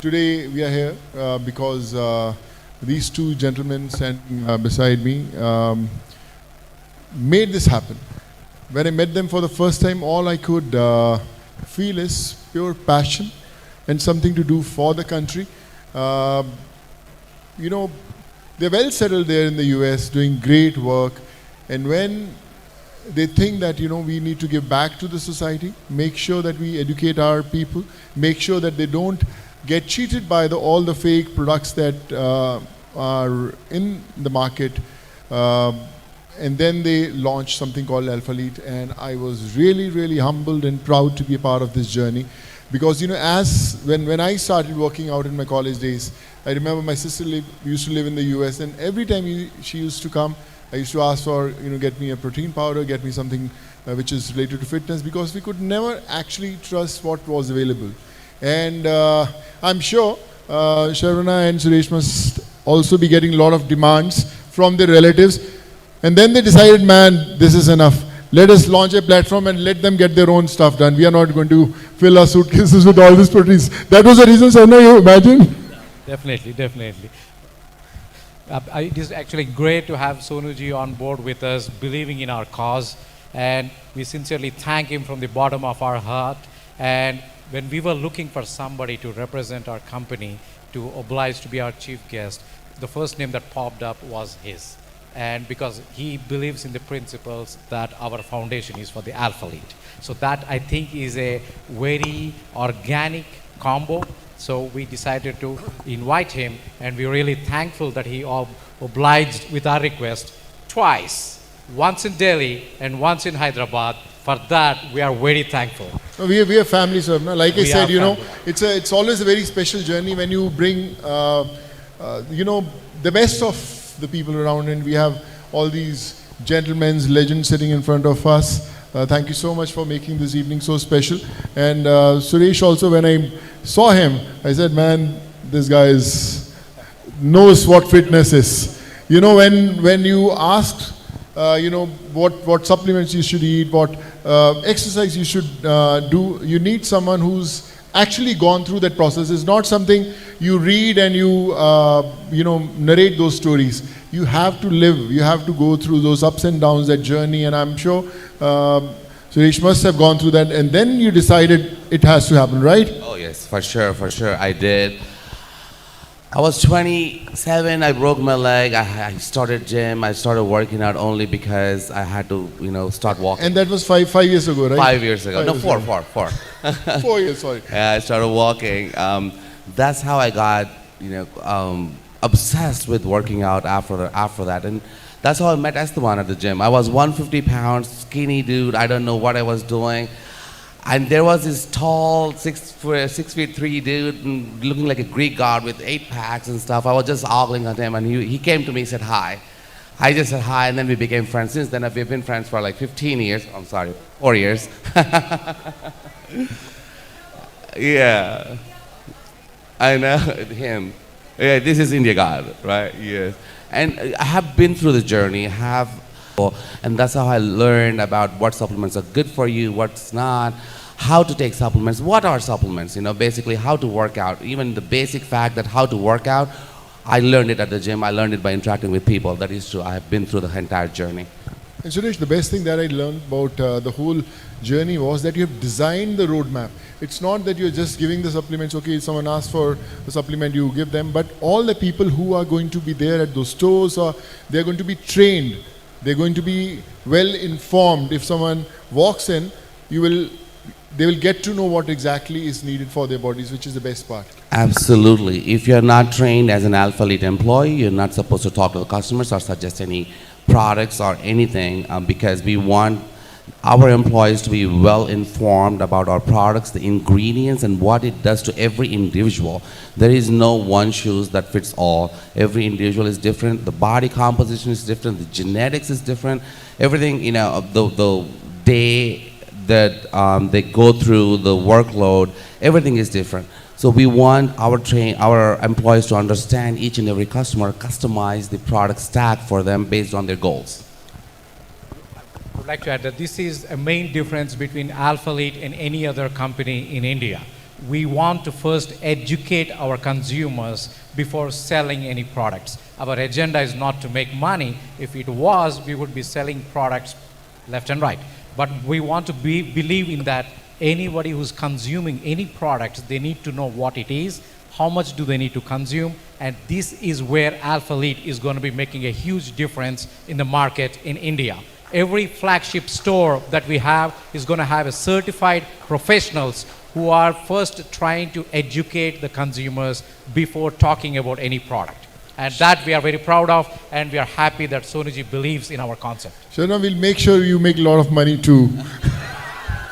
today we are here because these two gentlemen standing beside me made this happen. When I met them for the first time, all I could feel is pure passion and something to do for the country. You know, they're well settled there in the US, doing great work. And when they think that, you know, we need to give back to the society, make sure that we educate our people, make sure that they don't get cheated by all the fake products that are in the market. And then they launched something called Alphalete, and I was really, really humbled and proud to be a part of this journey. Because, you know, when I started working out in my college days, I remember my sister used to live in the US, and every time she used to come, I used to ask for, you know, get me a protein powder, get me something which is related to fitness, because we could never actually trust what was available. And I'm sure Sharvana and Suresh must also be getting a lot of demands from their relatives. And then they decided, man, this is enough. Let us launch a platform and let them get their own stuff done. We are not going to fill our suitcases with all these proteins. That was the reason, Sonu, you imagine? Definitely, definitely. It is actually great to have Sonuji on board with us, believing in our cause. And we sincerely thank him from the bottom of our heart. And when we were looking for somebody to represent our company, to oblige to be our chief guest, the first name that popped up was his. And because he believes in the principles that our foundation is for the Alphalete. So that, I think, is a very organic combo. So we decided to invite him, and we're really thankful that he obliged with our request twice, once in Delhi and once in Hyderabad. For that, we are very thankful. We are family, sir. Like I said, you know, it's always a very special journey when you bring, you know, the best of the people around, and we have all these gentlemen, legends sitting in front of us. Thank you so much for making this evening so special. And Suresh also, when I saw him, I said, man, this guy knows what fitness is. You know, when you asked, you know, what supplements you should eat, what exercise you should do, you need someone who's actually gone through that process. It's not something you read and you know, narrate those stories. You have to live. You have to go through those ups and downs, that journey. And I'm sure Suresh must have gone through that. And then you decided it has to happen, right? Oh yes, for sure, I did. I was 27, I broke my leg, I started gym, I started working out only because I had to, you know, start walking. And that was five years ago, right? 5 years ago, no, four. 4 years, sorry. Yeah, I started walking. That's how I got, you know, obsessed with working out after that. And that's how I met Esteban at the gym. I was 150 pounds, skinny dude, I don't know what I was doing. And there was this tall, 6'3" dude, looking like a Greek god with 8 packs and stuff. I was just ogling at him, and he came to me, said hi. I just said hi, and then we became friends. Since then, we've been friends for like 15 years. I'm sorry, 4 years. Yeah, I know him. Yeah, this is India God, right? Yes. And I have been through the journey, and that's how I learned about what supplements are good for you, what's not, how to take supplements, what are supplements, you know, basically how to work out. Even the basic fact that how to work out, I learned it at the gym, I learned it by interacting with people. That is true, I have been through the entire journey. And Suresh, the best thing that I learned about the whole journey was that you have designed the roadmap. It's not that you're just giving the supplements, okay, someone asks for a supplement, you give them, but all the people who are going to be there at those stores, they're going to be trained. They're going to be well informed. If someone walks in, they will get to know what exactly is needed for their bodies, which is the best part. Absolutely. If you're not trained as an Alphalete employee, you're not supposed to talk to the customers or suggest any products or anything, because we want our employees to be well informed about our products, the ingredients, and what it does to every individual. There is no one shoes that fits all. Every individual is different. The body composition is different. The genetics is different. Everything, you know, the day that they go through, the workload, everything is different. So we want our employees to understand each and every customer, customize the product stack for them based on their goals. I would like to add that this is a main difference between Alphalete and any other company in India. we want to first educate our consumers before selling any products. Our agenda is not to make money. If it was, we would be selling products left and right. But we want to believe in that anybody who's consuming any products, they need to know what it is, how much do they need to consume, and this is where Alphalete is going to be making a huge difference in the market in India. Every flagship store that we have is going to have a certified professionals who are first trying to educate the consumers before talking about any product. And that we are very proud of, and we are happy that Sonuji believes in our concept. Sharna, we'll make sure you make a lot of money too.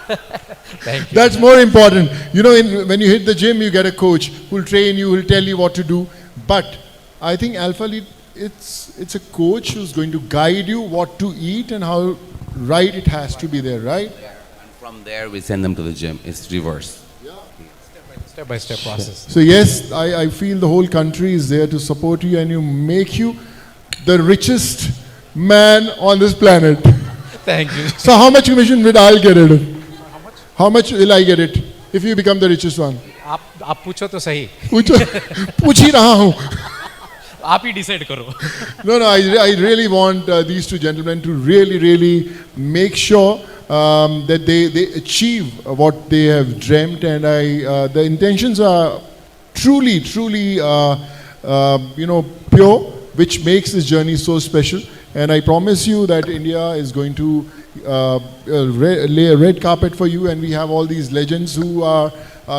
Thank you. That's more important. You know, when you hit the gym, you get a coach who'll train you, who'll tell you what to do. But I think Alphalete, it's a coach who's going to guide you what to eat and how right it has to be there, right? And from there, we send them to the gym. It's reverse. Step-by-step process. So yes, I feel the whole country is there to support you and you make you the richest man on this planet. Thank you. So how much commission will I get it? How much will I get it if you become the richest one? आप पूछो तो सही. पूछ ही रहा हूँ. आप ही decide करो. No, I really want these two gentlemen to really make sure that they achieve what they have dreamt, and the intentions are truly pure, which makes this journey so special. And I promise you that India is going to lay a red carpet for you, and we have all these legends who are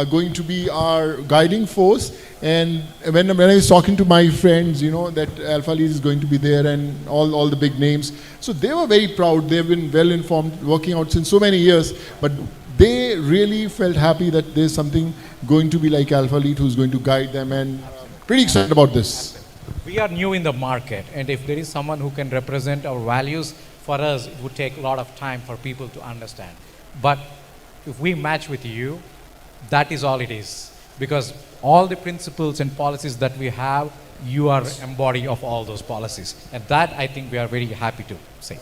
going to be our guiding force. And when I was talking to my friends, you know, that Alphalete is going to be there and all the big names. So they were very proud. They've been well informed, working out since so many years. But they really felt happy that there's something going to be like Alphalete who's going to guide them, and pretty excited about this. We are new in the market, and if there is someone who can represent our values, for us, it would take a lot of time for people to understand. But if we match with you, that is all it is. Because all the principles and policies that we have, you are embody of all those policies. And that, I think, we are very happy to say.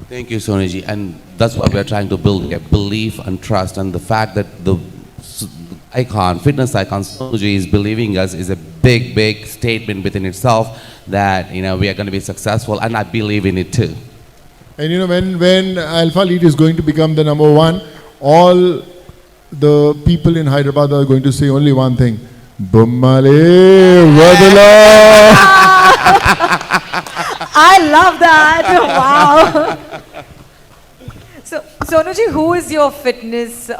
Thank you, Sonuji. And that's what we're trying to build, a belief and trust. And the fact that the fitness icon Sonuji is believing us is a big statement within itself that, you know, we are going to be successful, and I believe in it too. And you know, when Alphalete is going to become the number one, all the people in Hyderabad are going to say only one thing: Bummale Vadala. I love that. Wow. So, Sonuji, who is your fitness?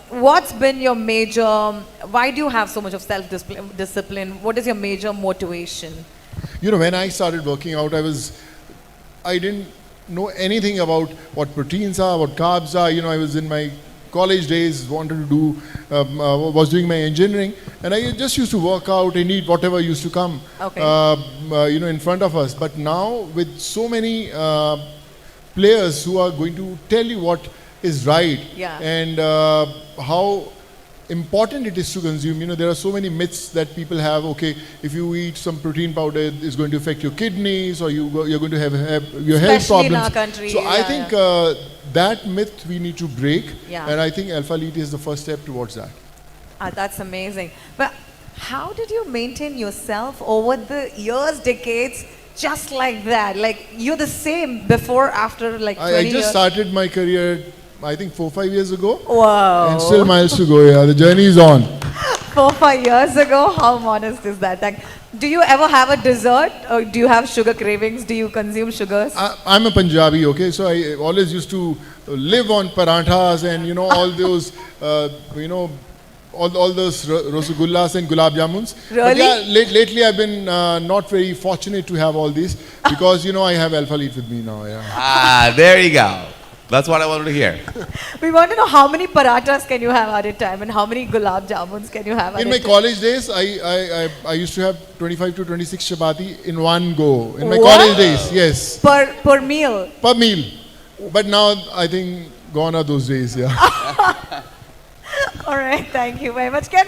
What's been your major? Why do you have so much of self-discipline? What is your major motivation? You know, when I started working out, I didn't know anything about what proteins are, what carbs are. You know, I was in my college days, wanted to do, was doing my engineering, and I just used to work out and eat whatever used to come, you know, in front of us. But now, with so many players who are going to tell you what is right, and how important it is to consume. You know, there are so many myths that people have. Okay, if you eat some protein powder, it's going to affect your kidneys, or you're going to have your health problems. In our country. So I think that myth we need to break, and I think Alphalete is the first step towards that. That's amazing. But how did you maintain yourself over the years, decades, just like that? Like, you're the same before, after, like 20 years? I just started my career, I think 4-5 years ago. Wow. And still miles to go. Yeah, the journey is on. 4-5 years ago? How honest is that? Like, do you ever have a dessert, or do you have sugar cravings? Do you consume sugars? I'm a Punjabi, okay, so I always used to live on paranthas and, you know, all those, you know, all those rasagullas and gulab jamuns. Really? But yeah, lately I've been not very fortunate to have all these, because, you know, I have Alphalete with me now. Yeah. There you go. That's what I wanted to hear. We want to know how many parathas can you have at a time, and how many gulab jamuns can you have at a time? In my college days, I used to have 25 to 26 chapati in one go. In my college days, yes. Per meal? Per meal. But now I think gone are those days, yeah. All right, thank you very much, Ken.